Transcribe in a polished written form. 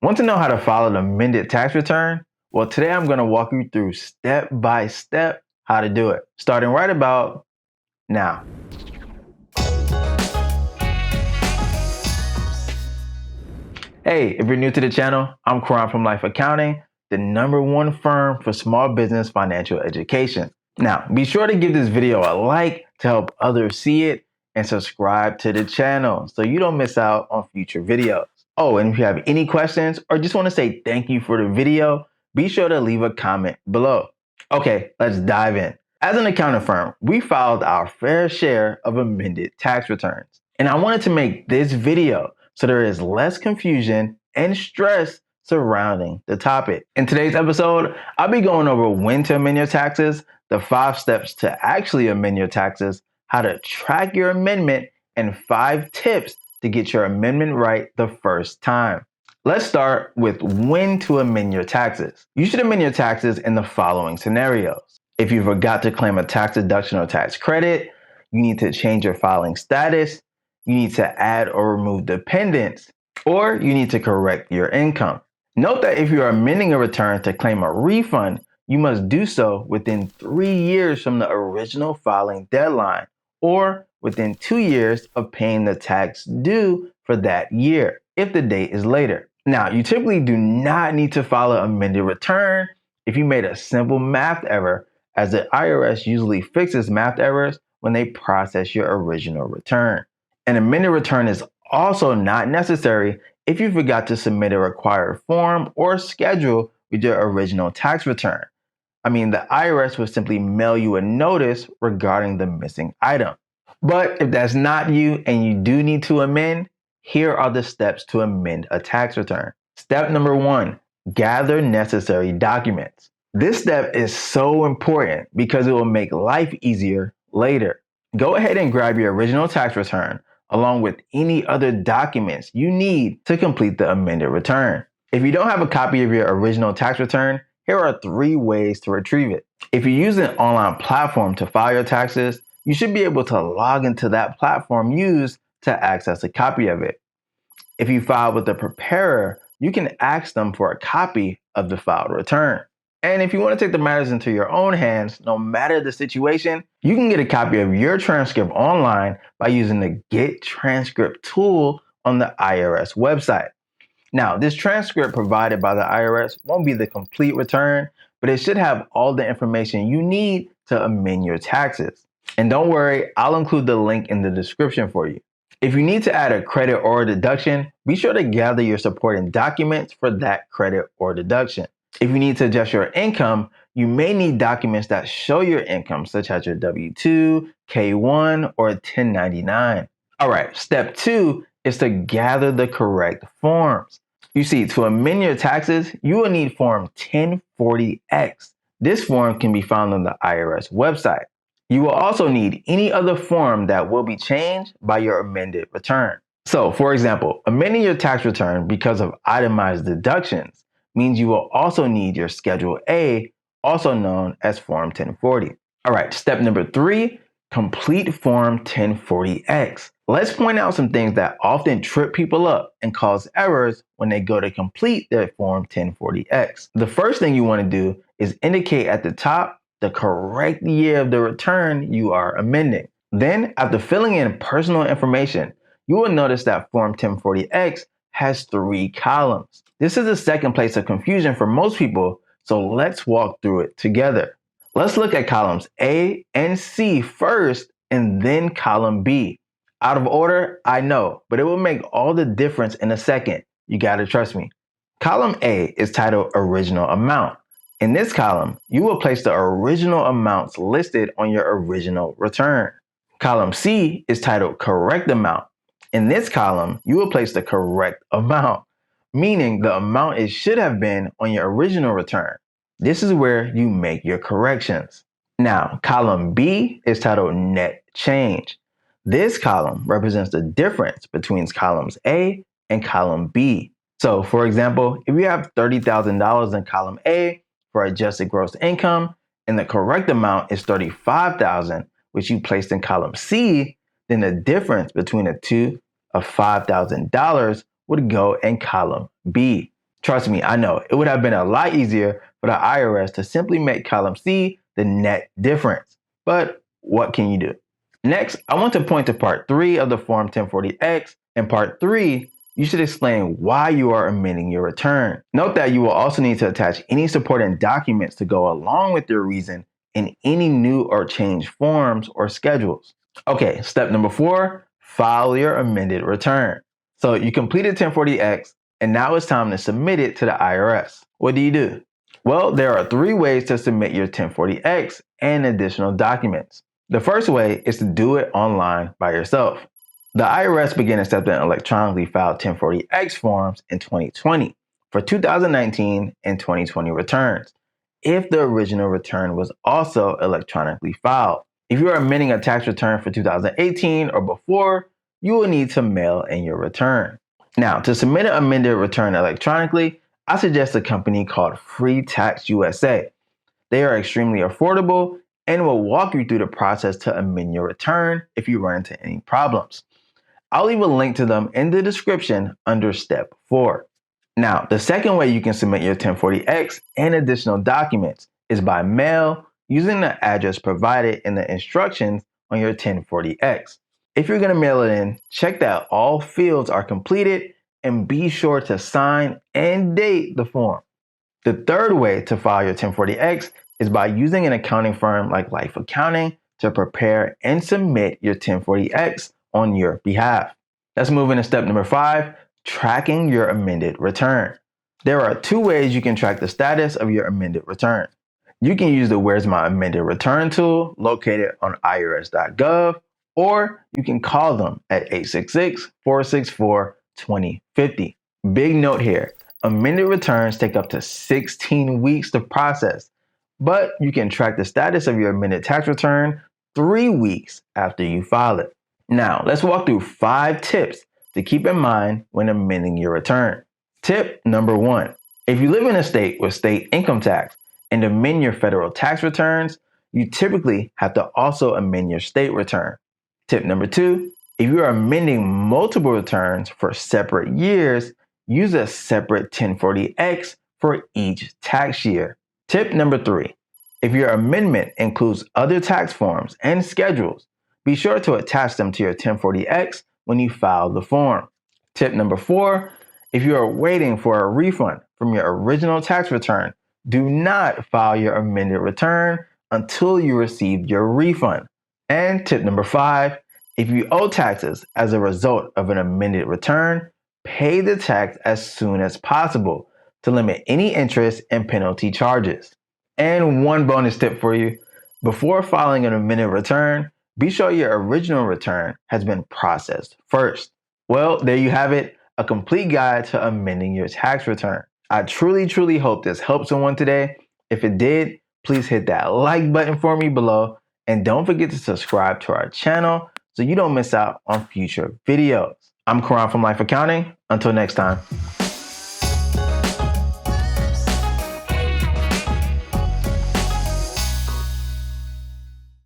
Want to know how to file an amended tax return? Well, today I'm going to walk you through step by step how to do it, starting right about now. Hey, if you're new to the channel, I'm Quran from Life Accounting, the #1 firm for small business financial education. Now, be sure to give this video a like to help others see it and subscribe to the channel so you don't miss out on future videos. Oh, and if you have any questions or just want to say thank you for the video, be sure to leave a comment below. Okay, let's dive in. As an accounting firm, we filed our fair share of amended tax returns. And I wanted to make this video so there is less confusion and stress surrounding the topic. In today's episode, I'll be going over when to amend your taxes, the 5 steps to actually amend your taxes, how to track your amendment, and 5 tips to get your amendment right the first time. Let's start with when to amend your taxes. You should amend your taxes in the following scenarios. If you forgot to claim a tax deduction or tax credit, you need to change your filing status, you need to add or remove dependents, or you need to correct your income. Note that if you are amending a return to claim a refund, you must do so within 3 years from the original filing deadline, or within 2 years of paying the tax due for that year, if the date is later. Now, you typically do not need to file an amended return if you made a simple math error, as the IRS usually fixes math errors when they process your original return. An amended return is also not necessary if you forgot to submit a required form or schedule with your original tax return. The IRS will simply mail you a notice regarding the missing item. But if that's not you and you do need to amend, here are the steps to amend a tax return. Step number 1, gather necessary documents. This step is so important because it will make life easier later. Go ahead and grab your original tax return along with any other documents you need to complete the amended return. If you don't have a copy of your original tax return, here are 3 ways to retrieve it. If you use an online platform to file your taxes, you should be able to log into that platform used to access a copy of it. If you file with the preparer, you can ask them for a copy of the filed return. And if you want to take the matters into your own hands, no matter the situation, you can get a copy of your transcript online by using the Get Transcript tool on the IRS website. Now, this transcript provided by the IRS won't be the complete return, but it should have all the information you need to amend your taxes. And don't worry, I'll include the link in the description for you. If you need to add a credit or a deduction, be sure to gather your supporting documents for that credit or deduction. If you need to adjust your income, you may need documents that show your income, such as your W-2, K-1, or 1099. All right, step 2 is to gather the correct forms. You see, to amend your taxes, you will need Form 1040X. This form can be found on the IRS website. You will also need any other form that will be changed by your amended return. So, for example, amending your tax return because of itemized deductions means you will also need your Schedule A, also known as Form 1040. All right, step number 3, complete Form 1040X. Let's point out some things that often trip people up and cause errors when they go to complete their Form 1040X. The first thing you want to do is indicate at the top the correct year of the return you are amending. Then, after filling in personal information, you will notice that Form 1040X has 3 columns. This is the second place of confusion for most people, so let's walk through it together. Let's look at columns A and C first, and then column B. Out of order, I know, but it will make all the difference in a second. You gotta trust me. Column A is titled Original Amount. In this column, you will place the original amounts listed on your original return. Column C is titled Correct Amount. In this column, you will place the correct amount, meaning the amount it should have been on your original return. This is where you make your corrections. Now, column B is titled Net Change. This column represents the difference between columns A and column B. So, for example, if you have $30,000 in column A for adjusted gross income, and the correct amount is $35,000, which you placed in column C, then the difference between the two of $5,000 would go in column B. Trust me, I know it would have been a lot easier for the IRS to simply make column C the net difference. But what can you do? Next, I want to point to part 3 of the Form 1040X. In part 3, you should explain why you are amending your return. Note that you will also need to attach any supporting documents to go along with your reason in any new or changed forms or schedules. Okay, step number 4, file your amended return. So you completed 1040X, and now it's time to submit it to the IRS. What do? Well, there are 3 ways to submit your 1040X and additional documents. The first way is to do it online by yourself. The IRS began accepting electronically filed 1040X forms in 2020 for 2019 and 2020 returns, if the original return was also electronically filed. If you are amending a tax return for 2018 or before, you will need to mail in your return. Now, to submit an amended return electronically, I suggest a company called Free Tax USA. They are extremely affordable and will walk you through the process to amend your return if you run into any problems. I'll leave a link to them in the description under step 4. Now, the second way you can submit your 1040X and additional documents is by mail using the address provided in the instructions on your 1040X. If you're going to mail it in, check that all fields are completed and be sure to sign and date the form. The third way to file your 1040X is by using an accounting firm like Life Accounting to prepare and submit your 1040X on your behalf. Let's move into step number 5, tracking your amended return. There are 2 ways you can track the status of your amended return. You can use the Where's My Amended Return tool located on irs.gov, or you can call them at 866-464-2050. Big note here, amended returns take up to 16 weeks to process, but you can track the status of your amended tax return 3 weeks after you file it. Now, let's walk through 5 tips to keep in mind when amending your return. Tip number 1, if you live in a state with state income tax and amend your federal tax returns, you typically have to also amend your state return. Tip number 2, if you are amending multiple returns for separate years, use a separate 1040X for each tax year. Tip number 3, if your amendment includes other tax forms and schedules, be sure to attach them to your 1040X when you file the form. Tip number 4, if you are waiting for a refund from your original tax return, do not file your amended return until you receive your refund. And tip number 5, if you owe taxes as a result of an amended return, pay the tax as soon as possible to limit any interest and penalty charges. And one bonus tip for you, before filing an amended return, be sure your original return has been processed first. Well, there you have it, a complete guide to amending your tax return. I truly hope this helped someone today. If it did, please hit that like button for me below, and don't forget to subscribe to our channel so you don't miss out on future videos. I'm Karan from Life Accounting. Until next time.